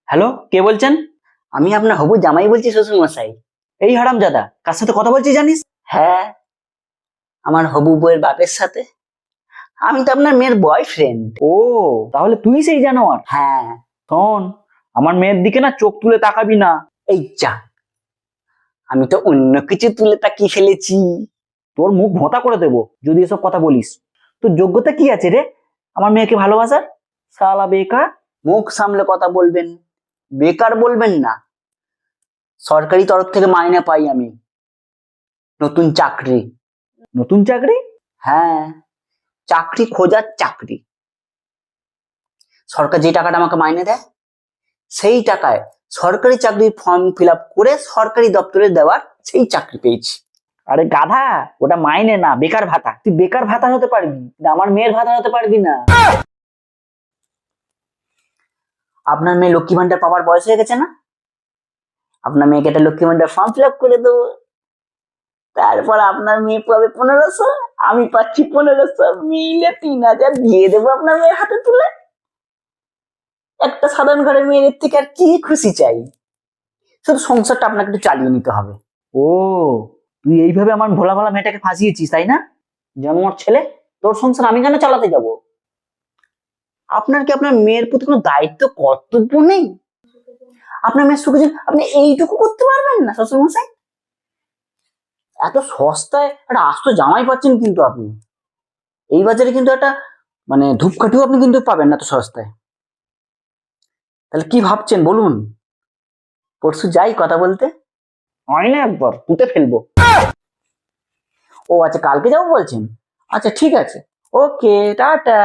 Hello, কে বলছেন? আমি আপনার হবু জামাই বলছি শ্বশুর মশাই। এই হারামজাদা, কার সাথে কথা বলছিস জানিস? হ্যাঁ, আমার হবু বউয়ের বাপের সাথে। আমি তো আপনার মেয়ের বয়ফ্রেন্ড। ও, তাহলে তুই সেই জানোয়ার। হ্যাঁ। শোন, আমার মেয়ের দিকে না চোখ তুলে তাকাবি না। এই যা, আমি তো অন্য কিছু তুলে তাকিয়ে ফেলেছি। তোর মুখ ভোঁতা করে দেবো যদি এসব কথা বলিস। তোর যোগ্যতা কি আছে রে আমার মেয়েকে ভালোবাসার? শালা বেকার। মুখ সামলে কথা বলবেন, বেকার বলবেন না। সরকারি তরফ থেকে মাইনে পাই আমি, নতুন চাকরি। নতুন চাকরি? হ্যাঁ, চাকরি খোঁজার চাকরি। সরকার যে টাকাটা আমাকে মাইনে দেয়, সেই টাকায় সরকারি চাকরির ফর্ম ফিল আপ করে সরকারি দপ্তরে দেওয়ার সেই চাকরি পেয়েছি। আরে গাধা, ওটা মাইনে না, বেকার ভাতা। তুই বেকার ভাতা হতে পারবি, কিন্তু আমার মেয়ের ভাতা হতে পারবি না। আপনার মেয়ে লক্ষ্মী ভান্ডার পাওয়ার বয়স হয়ে গেছে না? আপনার মেয়েকে একটা Lakshmi Bhandar form fill up করে দেবো। তারপর আপনার মেয়ে পাবে 1500, আমি পাচ্ছি 1500, মিলে 3000 দিয়ে দেবো আপনার মেয়ের হাতে তুলে। একটা সাধারণ ঘরের মেয়ের থেকে আর কি খুশি চাই? শুধু সংসারটা আপনাকে একটু চালিয়ে নিতে হবে। ও, তুই এইভাবে আমার ভোলা ভালা মেয়েটাকে ফাঁসিয়েছিস তাই না? জানোয়ার ছেলে, তোর সংসার আমি কেন চালাতে যাব? আপনার কি আপনার মেয়ের প্রতি কোনো দায়িত্ব কর্তব্য নেই? আপনার মেয়ের সুখে আপনি এইটুকু করতে পারবেন না শ্বশুর মশাই? এত সস্তায় একটা আস্ত জামাই পাচ্ছেন কিন্তু আপনি। এই বাজারে কিন্তু একটা ধূপকাঠিও আপনি কিন্তু পাবেন না এত সস্তায়। তাহলে কি ভাবছেন বলুন? পরশু যাই কথা বলতে? হয় না, একবার তুতে ফেলবো। ও আচ্ছা, কালকে যাবো বলছেন? আচ্ছা ঠিক আছে, ওকে, টাটা।